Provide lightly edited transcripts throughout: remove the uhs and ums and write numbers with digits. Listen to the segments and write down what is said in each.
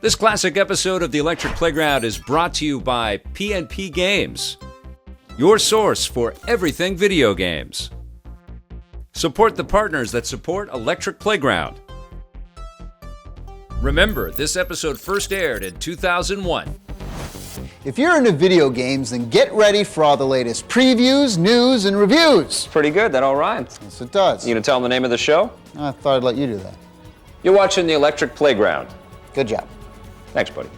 This classic episode of the Electric Playground is brought to you by P&P Games, your source for everything video games. Support the partners that support Electric Playground. Remember, this episode first aired in 2001. If you're into video games, then get ready for all the latest previews, news, and reviews. Pretty good, that all rhymes. Yes, it does. You gonna tell them the name of the show? I thought I'd let you do that. You're watching the Electric Playground. Good job. Thanks, buddy.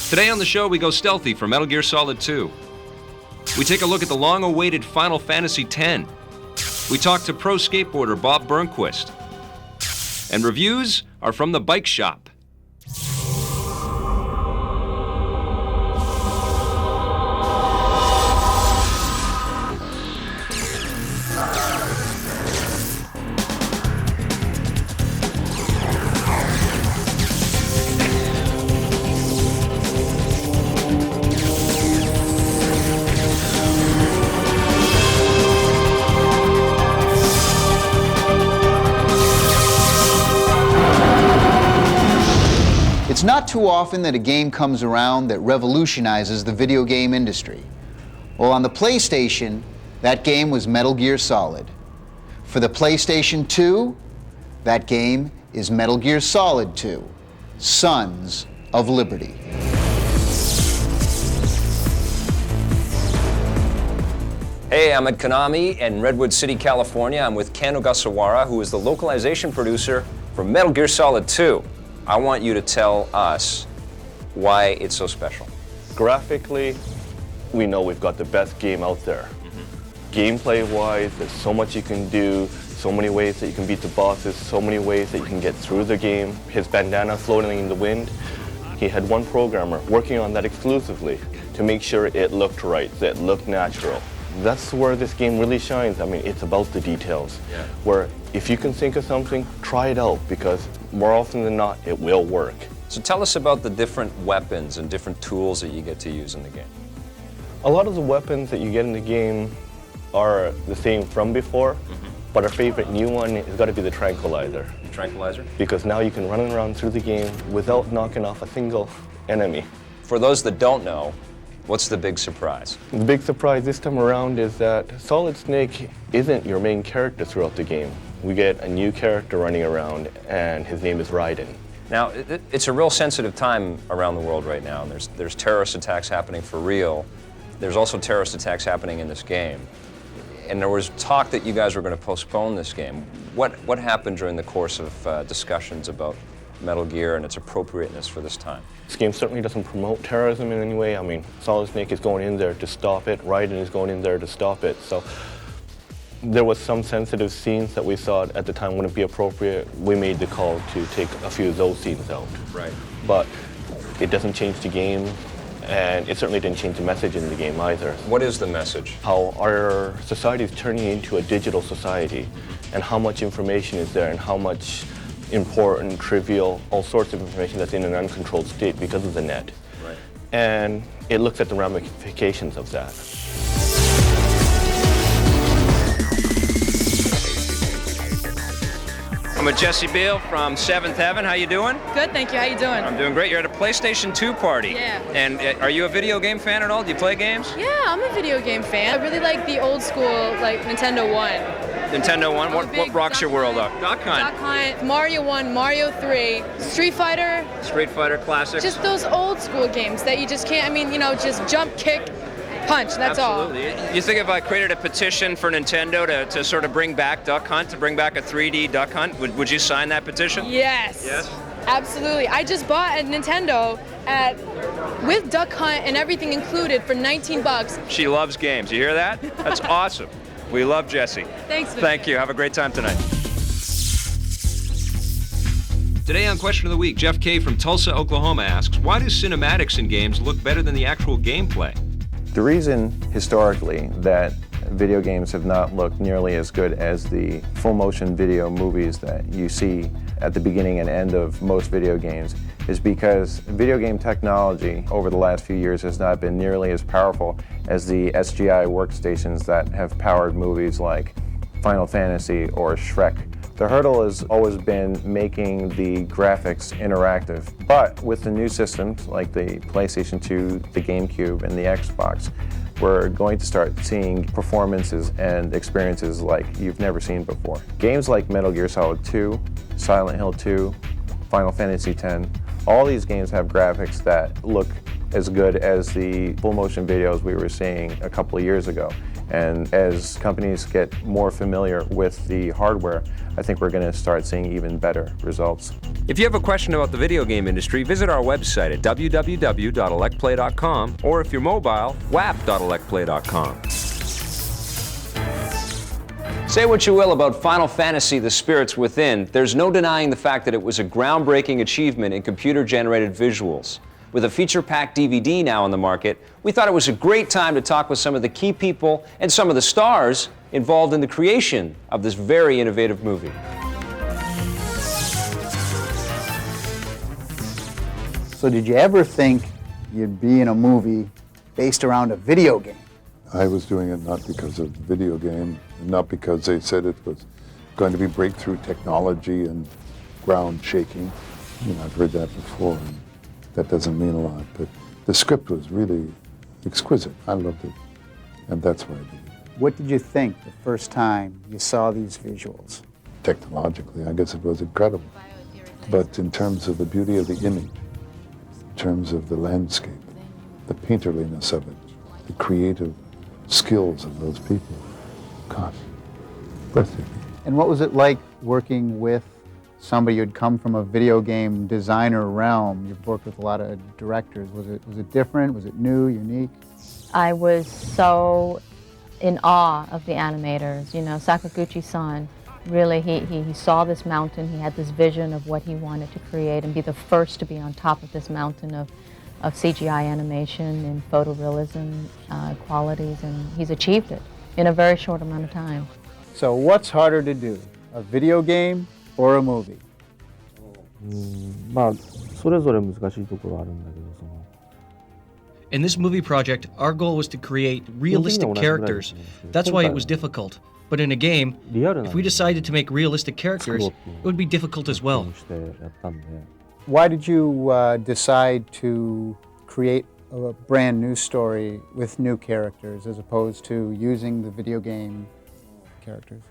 Today on the show, we go stealthy for Metal Gear Solid 2. We take a look at the long-awaited Final Fantasy X. We talk to pro skateboarder Bob Burnquist. And reviews are from the Bike Shop. It's not too often that a game comes around that revolutionizes the video game industry. Well, on the PlayStation, that game was Metal Gear Solid. For the PlayStation 2, that game is Metal Gear Solid 2, Sons of Liberty. Hey, I'm at Konami in Redwood City, California. I'm with Ken Ogasawara, who is the localization producer for Metal Gear Solid 2. I want you to tell us why it's so special. Graphically, we know we've got the best game out there. Gameplay-wise, there's so much you can do, so many ways that you can beat the bosses, so many ways that you can get through the game. His bandana floating in the wind, he had one programmer working on that exclusively to make sure it looked right, that it looked natural. That's where this game really shines. I mean, it's about the details. Yeah. Where if you can think of something, try it out, because more often than not, it will work. So tell us about the different weapons and different tools that you get to use in the game. A lot of the weapons that you get in the game are the same from before, but our favorite new one has got to be the tranquilizer. Tranquilizer? Because now you can run around through the game without knocking off a single enemy. For those that don't know, what's the big surprise? The big surprise this time around is that Solid Snake isn't your main character throughout the game. We get a new character running around, and his name is Raiden. Now, it's a real sensitive time around the world right now, and there's terrorist attacks happening for real. There's also terrorist attacks happening in this game. And there was talk that you guys were going to postpone this game. What happened during the course of discussions about Metal Gear and its appropriateness for this time? This game certainly doesn't promote terrorism in any way. I mean, Solid Snake is going in there to stop it. Raiden is going in there to stop it. So there was some sensitive scenes that we thought at the time wouldn't be appropriate. We made the call to take a few of those scenes out. Right. But it doesn't change the game, and it certainly didn't change the message in the game either. What is the message? How our society is turning into a digital society, and how much information is there, and how much important, trivial, all sorts of information that's in an uncontrolled state because of the net. Right. And it looks at the ramifications of that. I'm with Jesse Biel from 7th Heaven. How you doing? Good, thank you. How you doing? I'm doing great. You're at a PlayStation 2 party. Yeah. And are you a video game fan at all? Do you play games? Yeah, I'm a video game fan. I really like the old school, like Nintendo 1. Nintendo 1? What rocks your world up? Duck Hunt. Duck Hunt, Mario 1, Mario 3, Street Fighter. Street Fighter classics. Just those old school games that you just can't, I mean, you know, just jump, kick, punch, that's Absolutely. all. You think if I created a petition for Nintendo to sort of bring back Duck Hunt, to bring back a 3D Duck Hunt, would you sign that petition? Yes. Yes? Absolutely. I just bought a Nintendo with Duck Hunt and everything included for 19 bucks. She loves games. You hear that? That's awesome. We love Jesse. Thanks. Thank you. Have a great time tonight. Today on Question of the Week, Jeff K. from Tulsa, Oklahoma asks, why do cinematics in games look better than the actual gameplay? The reason historically that video games have not looked nearly as good as the full motion video movies that you see at the beginning and end of most video games is because video game technology over the last few years has not been nearly as powerful as the SGI workstations that have powered movies like Final Fantasy or Shrek The hurdle has always been making the graphics interactive, but with the new systems like the PlayStation 2, the GameCube, and the Xbox, we're going to start seeing performances and experiences like you've never seen before. Games like Metal Gear Solid 2, Silent Hill 2, Final Fantasy X, all these games have graphics that look as good as the full motion videos we were seeing a couple of years ago. And as companies get more familiar with the hardware, I think we're going to start seeing even better results. If you have a question about the video game industry, visit our website at www.electplay.com, or if you're mobile, wap.electplay.com. Say what you will about Final Fantasy: The Spirits Within, there's no denying the fact that it was a groundbreaking achievement in computer-generated visuals. With a feature-packed DVD now on the market, we thought it was a great time to talk with some of the key people and some of the stars involved in the creation of this very innovative movie. So did you ever think you'd be in a movie based around a video game? I was doing it not because of the video game, not because they said it was going to be breakthrough technology and ground shaking. You know, I've heard that before, and that doesn't mean a lot, but the script was really exquisite. I loved it, and that's why I did it. What did you think the first time you saw these visuals? Technologically, I guess it was incredible. But in terms of the beauty of the image, in terms of the landscape, the painterliness of it, the creative skills of those people, gosh, breathtaking. And what was it like working with somebody who'd come from a video game designer realm? You've worked with a lot of directors. Was it different? Was it new, unique? I was so in awe of the animators. You know, Sakaguchi-san, really, he saw this mountain. He had this vision of what he wanted to create and be the first to be on top of this mountain of CGI animation and photorealism qualities, and he's achieved it in a very short amount of time. So what's harder to do, a video game or a movie? まあそれぞれ難しいところあるんだけど、その In this movie project, our goal was to create realistic characters. That's why it was difficult. But in a game, if we decided to make realistic characters, it would be difficult as well. Why did you decide to create a brand new story with new characters as opposed to using the video game characters?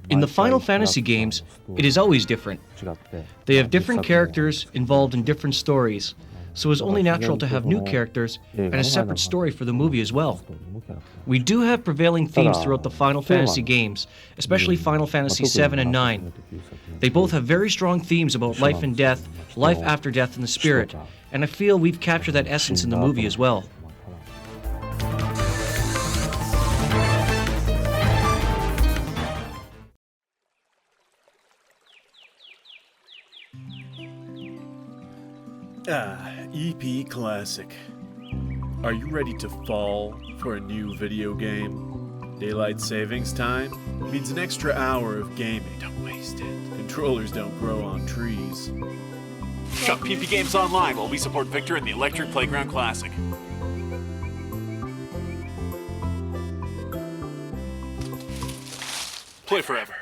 In the Final Fantasy games, it is always different. They have different characters involved in different stories, so it's only natural to have new characters and a separate story for the movie as well. We do have prevailing themes throughout the Final Fantasy games, especially Final Fantasy 7 and 9. They both have very strong themes about life and death, life after death, and the spirit, and I feel we've captured that essence in the movie as well. EP Classic. Are you ready to fall for a new video game? Daylight savings time means an extra hour of gaming. Don't waste it. Controllers don't grow on trees. Shop PP Games online while we support Victor in the Electric Playground Classic. Play forever.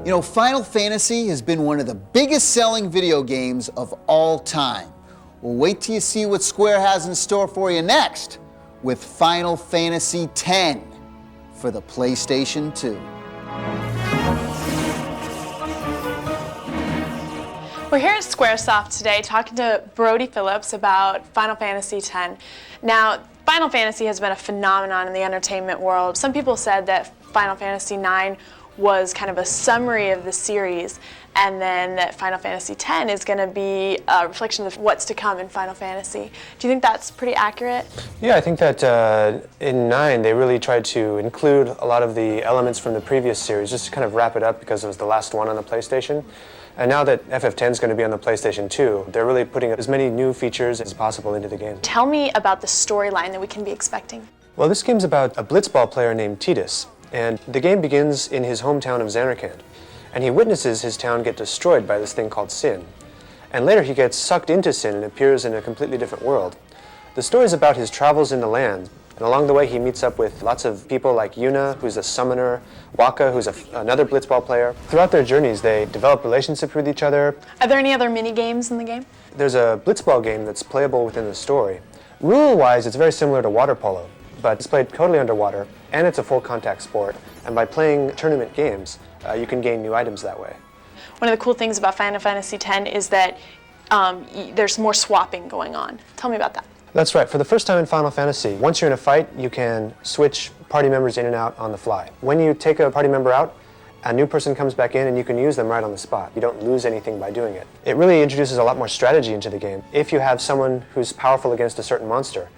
You know, Final Fantasy has been one of the biggest selling video games of all time. Well, wait till you see what Square has in store for you next with Final Fantasy X for the PlayStation 2. We're here at Squaresoft today talking to Brody Phillips about Final Fantasy X. Now, Final Fantasy has been a phenomenon in the entertainment world. Some people said that Final Fantasy IX was kind of a summary of the series, and then that Final Fantasy X is going to be a reflection of what's to come in Final Fantasy. Do you think that's pretty accurate? Yeah, I think that in 9 they really tried to include a lot of the elements from the previous series, just to kind of wrap it up because it was the last one on the PlayStation. And now that FF10 is going to be on the PlayStation 2, they're really putting as many new features as possible into the game. Tell me about the storyline that we can be expecting. Well, this game's about a blitzball player named Tidus. And the game begins in his hometown of Zanarkand, and he witnesses his town get destroyed by this thing called Sin. And later he gets sucked into Sin and appears in a completely different world. The story is about his travels in the land, And along the way, he meets up with lots of people like Yuna, who's a summoner, Waka, who's another blitzball player. Throughout their journeys, they develop relationships with each other. Are there any other mini games in the game? There's a blitzball game that's playable within the story. Rule-wise, it's very similar to water polo, but it's played totally underwater, and it's a full contact sport. And by playing tournament games, you can gain new items that way. One of the cool things about Final Fantasy X is that there's more swapping going on. Tell me about that. That's right. For the first time in Final Fantasy, once you're in a fight, you can switch party members in and out on the fly. When you take a party member out, a new person comes back in and you can use them right on the spot. You don't lose anything by doing it. It really introduces a lot more strategy into the game. If you have someone who's powerful against a certain monster,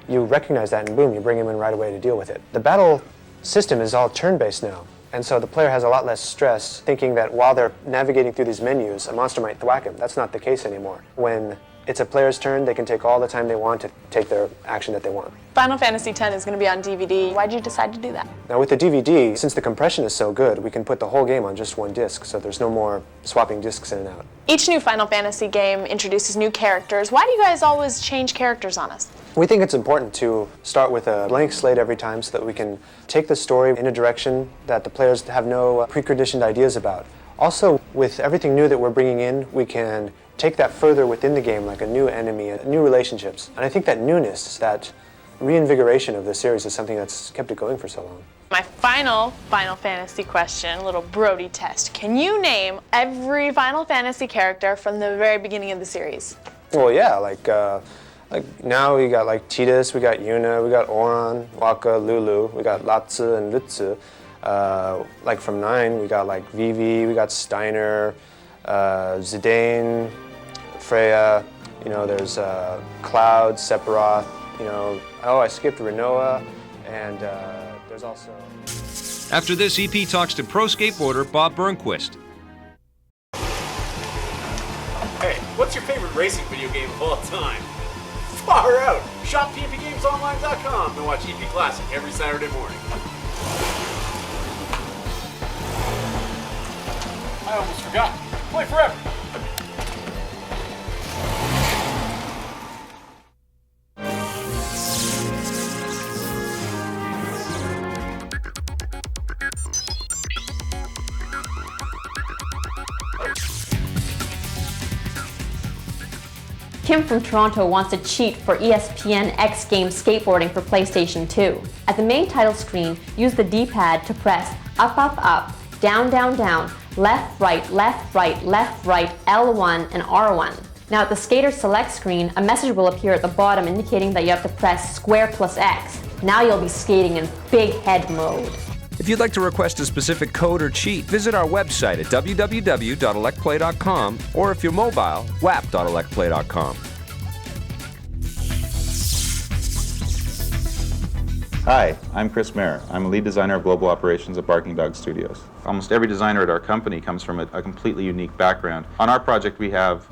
you recognize that and boom, you bring him in right away to deal with it. The battle system is all turn-based now. And so the player has a lot less stress thinking that while they're navigating through these menus, a monster might thwack him. That's not the case anymore. When it's a player's turn, they can take all the time they want to take their action that they want. Final Fantasy X is going to be on DVD. Why'd you decide to do that? Now with the DVD, since the compression is so good, we can put the whole game on just one disc, so there's no more swapping discs in and out. Each new Final Fantasy game introduces new characters. Why do you guys always change characters on us? We think it's important to start with a blank slate every time so that we can take the story in a direction that the players have no preconditioned ideas about. Also, with everything new that we're bringing in, we can take that further within the game, like a new enemy, new relationships. And I think that newness, that reinvigoration of the series is something that's kept it going for so long. My final Final Fantasy question, a little Brody test. Can you name every Final Fantasy character from the very beginning of the series? Well, yeah, like now we got like Tidus, we got Yuna, we got Oran, Waka, Lulu, we got Latsu and Lutsu. Like from 9, we got like Vivi, we got Steiner, Zidane, Freya, you know, there's Cloud, Sephiroth, you know, oh, I skipped Rinoa, and there's also... After this, EP talks to pro skateboarder Bob Burnquist. Hey, what's your favorite racing video game of all time? Far out! Shop PMPGamesOnline.com and watch EP Classic every Saturday morning. I almost forgot. Play forever! Kim from Toronto wants to cheat for ESPN X Games skateboarding for PlayStation 2. At the main title screen, use the D-pad to press up, up, up, down, down, down, left, right, left, right, left, right, L1, and R1. Now at the skater select screen, a message will appear at the bottom indicating that you have to press square plus X. Now you'll be skating in big head mode. If you'd like to request a specific code or cheat, visit our website at www.electplay.com, or if you're mobile, wap.electplay.com. Hi, I'm Chris Mayer. I'm a lead designer of global operations at Barking Dog Studios. Almost every designer at our company comes from a completely unique background. On our project, we have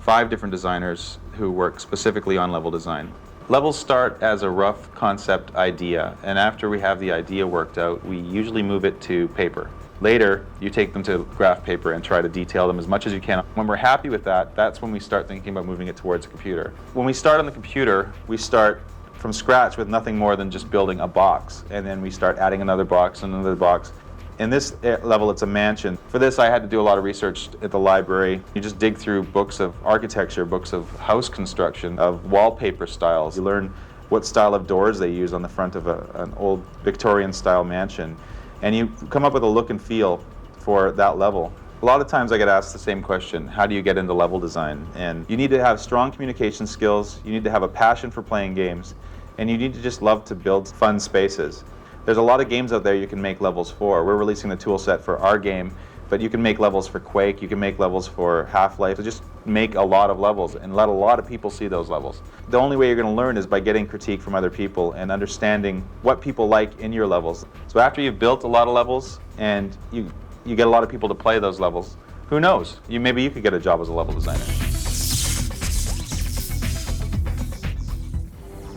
5 different designers who work specifically on level design. Levels start as a rough concept idea, and after we have the idea worked out, we usually move it to paper. Later, you take them to graph paper and try to detail them as much as you can. When we're happy with that, that's when we start thinking about moving it towards a computer. When we start on the computer, we start from scratch with nothing more than just building a box, and then we start adding another box and another box. In this level, it's a mansion. For this, I had to do a lot of research at the library. You just dig through books of architecture, books of house construction, of wallpaper styles. You learn what style of doors they use on the front of an old Victorian-style mansion. And you come up with a look and feel for that level. A lot of times I get asked the same question: how do you get into level design? And you need to have strong communication skills, you need to have a passion for playing games, and you need to just love to build fun spaces. There's a lot of games out there you can make levels for. We're releasing the tool set for our game, but you can make levels for Quake, you can make levels for Half-Life. So just make a lot of levels and let a lot of people see those levels. The only way you're going to learn is by getting critique from other people and understanding what people like in your levels. So after you've built a lot of levels and you get a lot of people to play those levels, who knows? Maybe you could get a job as a level designer.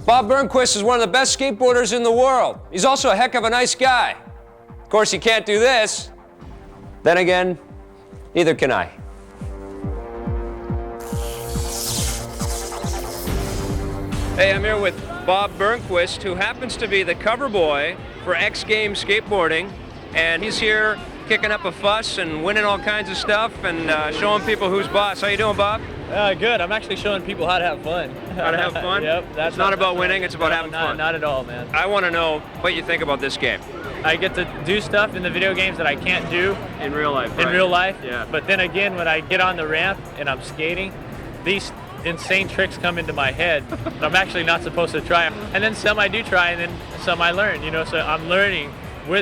Bob Burnquist is one of the best skateboarders in the world. He's also a heck of a nice guy. Of course, he can't do this. Then again, neither can I. Hey, I'm here with Bob Burnquist, who happens to be the cover boy for X Games Skateboarding, and he's here kicking up a fuss and winning all kinds of stuff and showing people who's boss. How you doing, Bob? Good. I'm actually showing people how to have fun. How to have fun? Yep. It's not about winning, it's about having fun. Not at all, man. I want to know what you think about this game. I get to do stuff in the video games that I can't do in real life. In right? real life. Yeah. But then again, when I get on the ramp and I'm skating, these insane tricks come into my head that I'm actually not supposed to try. And then some I do try, and then some I learn. You know, so I'm learning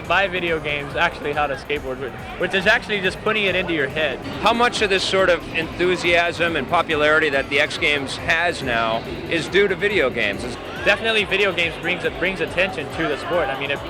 by video games actually how to skateboard, which is actually just putting it into your head. How much of this sort of enthusiasm and popularity that the X Games has now is due to video games? Definitely video games brings attention to the sport. I mean, if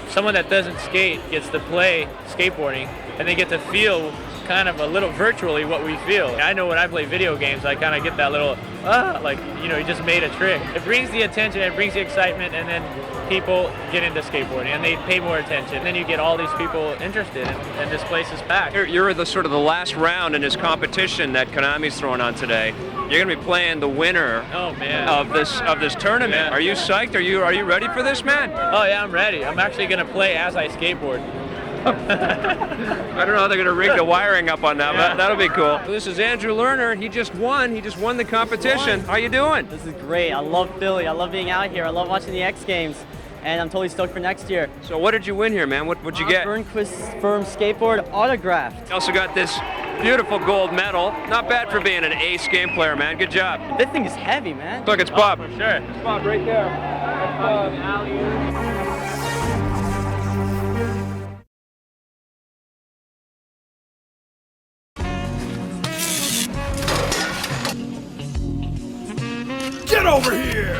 someone that doesn't skate gets to play skateboarding and they get to feel kind of a little virtually what we feel. I know when I play video games, I kind of get that little, like, you know, you just made a trick. It brings the attention, it brings the excitement, and then people get into skateboarding and they pay more attention. And then you get all these people interested and this place is packed. You're the sort of the last round in this competition that Konami's throwing on today. You're going to be playing the winner of this tournament. Yeah. Are you psyched? Are you ready for this, man? Oh yeah, I'm ready. I'm actually going to play as I skateboard. I don't know how they're going to rig the wiring up on that, but that'll be cool. This is Andrew Lerner. He just won the competition. How you doing? This is great. I love Philly. I love being out here. I love watching the X Games, and I'm totally stoked for next year. So what did you win here, man? What'd you get? Burnquist Firm Skateboard autographed. You also got this beautiful gold medal. Not bad for being an ace game player, man. Good job. This thing is heavy, man. Look, it's Bob. For sure. It's Bob right there. That's Bob. Get over here!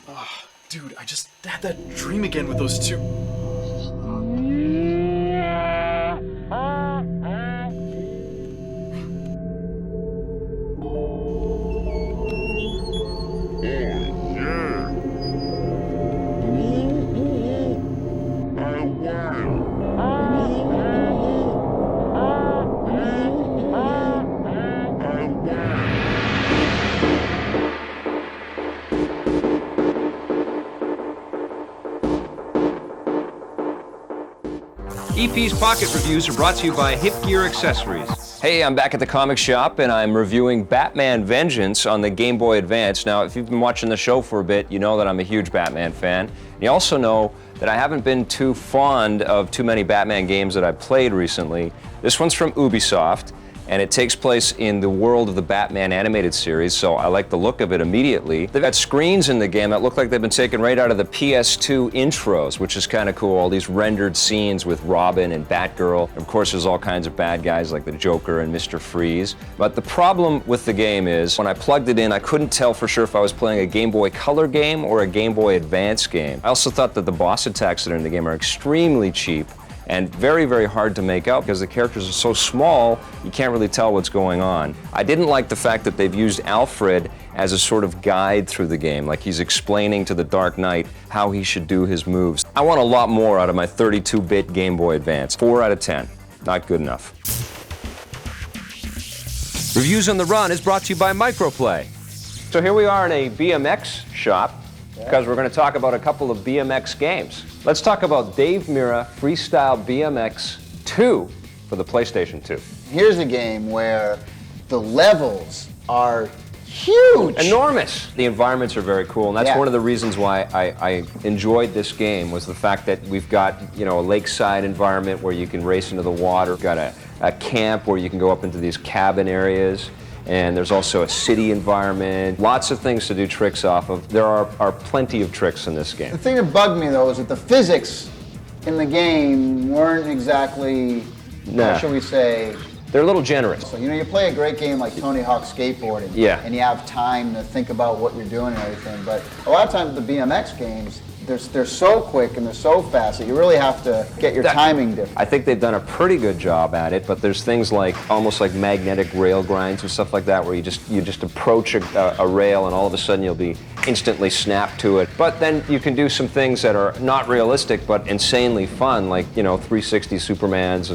Oh, dude, I just had that dream again with those two. EP's Pocket Reviews are brought to you by Hip Gear Accessories. Hey, I'm back at the comic shop and I'm reviewing Batman Vengeance on the Game Boy Advance. Now, if you've been watching the show for a bit, you know that I'm a huge Batman fan. And you also know that I haven't been too fond of too many Batman games that I've played recently. This one's from Ubisoft, and it takes place in the world of the Batman animated series, so I like the look of it immediately. They've got screens in the game that look like they've been taken right out of the PS2 intros, which is kind of cool. All these rendered scenes with Robin and Batgirl. Of course, there's all kinds of bad guys like the Joker and Mr. Freeze. But the problem with the game is, when I plugged it in, I couldn't tell for sure if I was playing a Game Boy Color game or a Game Boy Advance game. I also thought that the boss attacks that are in the game are extremely cheap and very, very hard to make out because the characters are so small, you can't really tell what's going on. I didn't like the fact that they've used Alfred as a sort of guide through the game, like he's explaining to the Dark Knight how he should do his moves. I want a lot more out of my 32-bit Game Boy Advance. 4 out of 10. Not good enough. Reviews on the Run is brought to you by Microplay. So here we are in a BMX shop, because we're going to talk about a couple of BMX games. Let's talk about Dave Mirra Freestyle BMX 2 for the PlayStation 2. Here's a game where the levels are huge. Enormous. The environments are very cool, and that's one of the reasons why I enjoyed this game, was the fact that we've got, you know, a lakeside environment where you can race into the water. We've got a camp where you can go up into these cabin areas. And there's also a city environment. Lots of things to do tricks off of. There are plenty of tricks in this game. The thing that bugged me, though, is that the physics in the game weren't exactly, how shall we say... They're a little generous. So, you know, you play a great game like Tony Hawk Skateboarding, and you have time to think about what you're doing and everything, but a lot of times the BMX games, they're so quick and they're so fast that you really have to get your timing different. I think they've done a pretty good job at it, but there's things like almost like magnetic rail grinds and stuff like that, where you just approach a rail and all of a sudden you'll be instantly snapped to it. But then you can do some things that are not realistic but insanely fun, like, you know, 360 Supermans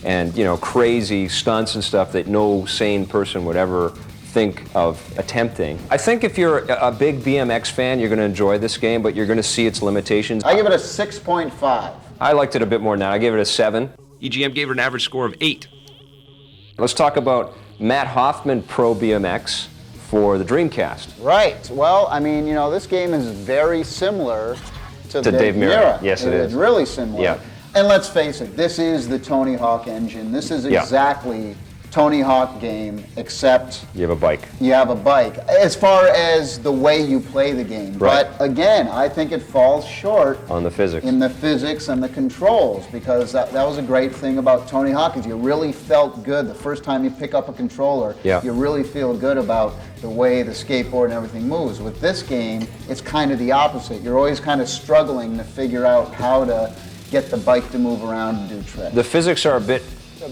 and you know, crazy stunts and stuff that no sane person would ever think of attempting. I think if you're a big BMX fan, you're going to enjoy this game, but you're going to see its limitations. I give it a 6.5. I liked it a bit more than that. I gave it a 7. EGM gave it an average score of 8. Let's talk about Matt Hoffman Pro BMX for the Dreamcast. Right. Well, I mean, you know, this game is very similar to Dave Mirra. Yes, it is. It's really similar. Yeah. And let's face it, this is the Tony Hawk engine. This is exactly Tony Hawk game, except you have a bike. You have a bike. As far as the way you play the game. Right. But again, I think it falls short on the physics. In the physics and the controls, because that was a great thing about Tony Hawk, is you really felt good the first time you pick up a controller. Yeah. You really feel good about the way the skateboard and everything moves. With this game, it's kind of the opposite. You're always kind of struggling to figure out how to get the bike to move around and do tricks. The physics are a bit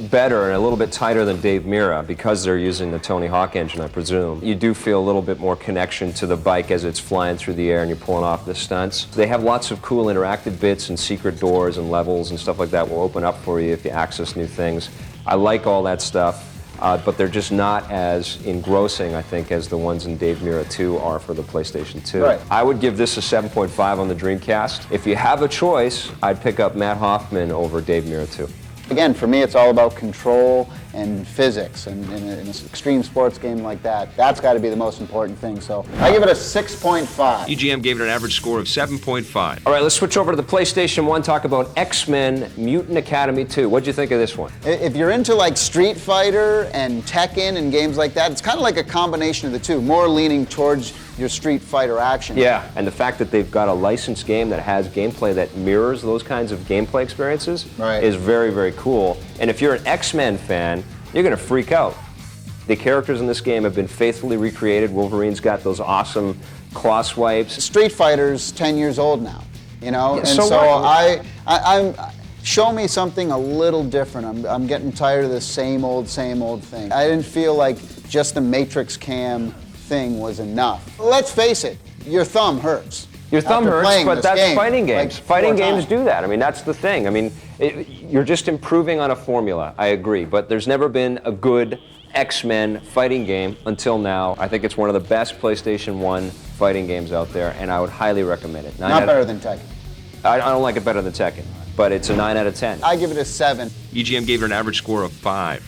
better and a little bit tighter than Dave Mirra because they're using the Tony Hawk engine, I presume. You do feel a little bit more connection to the bike as it's flying through the air and you're pulling off the stunts. They have lots of cool interactive bits and secret doors and levels and stuff like that will open up for you if you access new things. I like all that stuff, but they're just not as engrossing, I think, as the ones in Dave Mirra 2 are for the PlayStation 2. Right. I would give this a 7.5 on the Dreamcast. If you have a choice, I'd pick up Matt Hoffman over Dave Mirra 2. Again, for me, it's all about control and physics, and in an extreme sports game like that, that's got to be the most important thing. So I give it a 6.5. EGM gave it an average score of 7.5. All right, let's switch over to the PlayStation 1, talk about X-Men Mutant Academy 2. What'd you think of this one? If you're into like Street Fighter and Tekken and games like that, it's kind of like a combination of the two, more leaning towards your Street Fighter action. Yeah, and the fact that they've got a licensed game that has gameplay that mirrors those kinds of gameplay experiences is very, very cool. And if you're an X-Men fan, you're going to freak out. The characters in this game have been faithfully recreated. Wolverine's got those awesome claw swipes. Street Fighter's 10 years old now, you know? Yeah, and so what? I'm show me something a little different. I'm getting tired of this same old thing. I didn't feel like just the Matrix cam thing was enough. Let's face it, your thumb hurts. Your thumb hurts, but that's fighting games. Like Fighting games do that. I mean, that's the thing. I mean, you're just improving on a formula, I agree, but there's never been a good X-Men fighting game until now. I think it's one of the best PlayStation 1 fighting games out there, and I would highly recommend it. Not better than Tekken. I don't like it better than Tekken, but it's a 9 out of 10. I give it a 7. EGM gave it an average score of 5.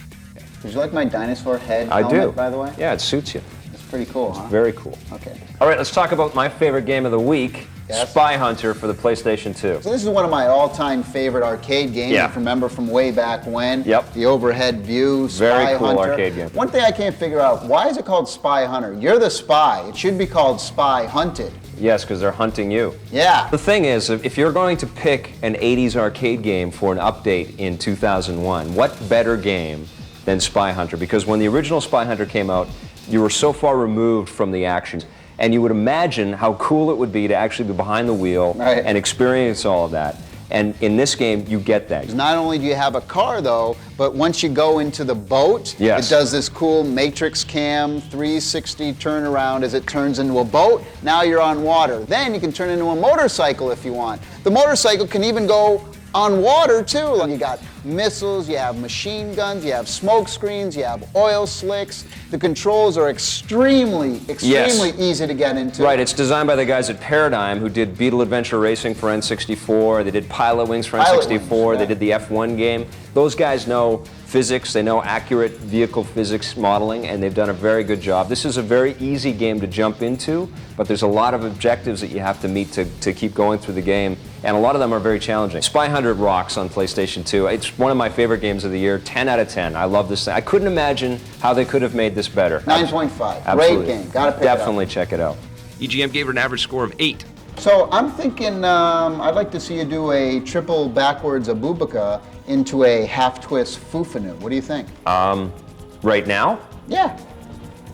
Did you like my dinosaur head I helmet, do. by the way? Yeah, it suits you. It's pretty cool, huh? Very cool. Okay. All right, let's talk about my favorite game of the week, Yes. Spy Hunter for the PlayStation 2. So this is one of my all-time favorite arcade games. Yeah. If you remember from way back when. Yep. The overhead view, Spy Very cool Hunter. arcade game. One thing I can't figure out, why is it called Spy Hunter? You're the spy. It should be called Spy Hunted. Yes, because they're hunting you. Yeah. The thing is, if you're going to pick an 80s arcade game for an update in 2001, what better game than Spy Hunter? Because when the original Spy Hunter came out, you were so far removed from the action. And you would imagine how cool it would be to actually be behind the wheel and experience all of that. And in this game, you get that. Not only do you have a car, though, but once you go into the boat, it does this cool matrix cam 360 turnaround as it turns into a boat. Now you're on water. Then you can turn into a motorcycle if you want. The motorcycle can even go on water, too. You got missiles, you have machine guns, you have smoke screens, you have oil slicks. The controls are extremely easy to get into. Right, it's designed by the guys at Paradigm who did Beetle Adventure Racing for N64, they did Pilot Wings for N64, they did the F1 game. Those guys know physics, they know accurate vehicle physics modeling, and they've done a very good job. This is a very easy game to jump into, but there's a lot of objectives that you have to meet to keep going through the game, and a lot of them are very challenging. Spy Hunter rocks on PlayStation 2. It's one of my favorite games of the year, 10 out of 10. I love this thing. I couldn't imagine how they could have made this better. 9.5. Great game. Gotta pick it up. Definitely check it out. EGM gave it an average score of 8. So I'm thinking I'd like to see you do a triple backwards Abubaka into a half twist Fufanu. What do you think? Right now? Yeah.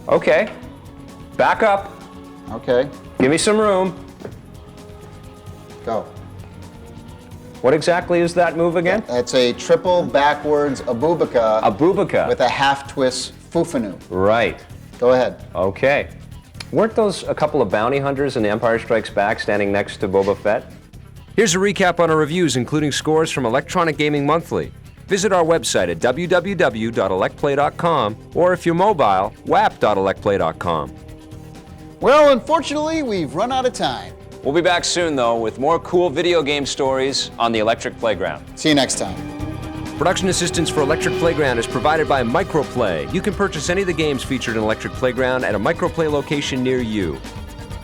Okay. Back up. Okay. Give me some room. Go. What exactly is that move again? It's a triple backwards Abubaka. Abubaka. With a half twist Fufanu. Right. Go ahead. Okay. Weren't those a couple of bounty hunters in Empire Strikes Back standing next to Boba Fett? Here's a recap on our reviews, including scores from Electronic Gaming Monthly. Visit our website at www.electplay.com, or if you're mobile, wap.electplay.com. Well, unfortunately, we've run out of time. We'll be back soon, though, with more cool video game stories on the Electric Playground. See you next time. Production assistance for Electric Playground is provided by Microplay. You can purchase any of the games featured in Electric Playground at a Microplay location near you.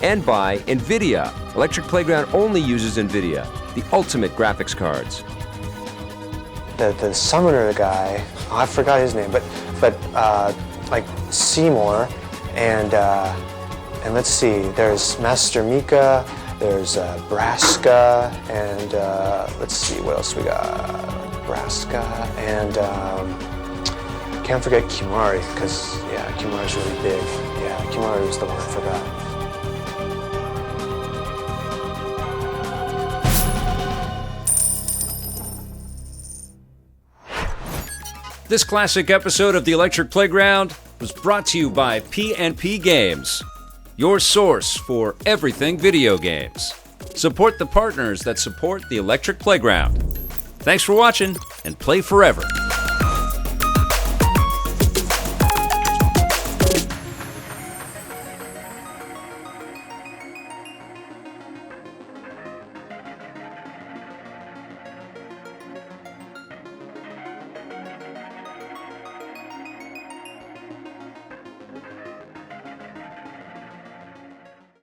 And by NVIDIA. Electric Playground only uses NVIDIA, the ultimate graphics cards. The summoner guy, oh, I forgot his name, but like Seymour, and let's see, there's Master Mika, there's Braska, and let's see, what else we got? Braska, and can't forget Kimari, because, yeah, Kimari's really big. Yeah, Kimari was the one I forgot. This classic episode of the Electric Playground was brought to you by P&P Games, your source for everything video games. Support the partners that support the Electric Playground. Thanks for watching, and play forever.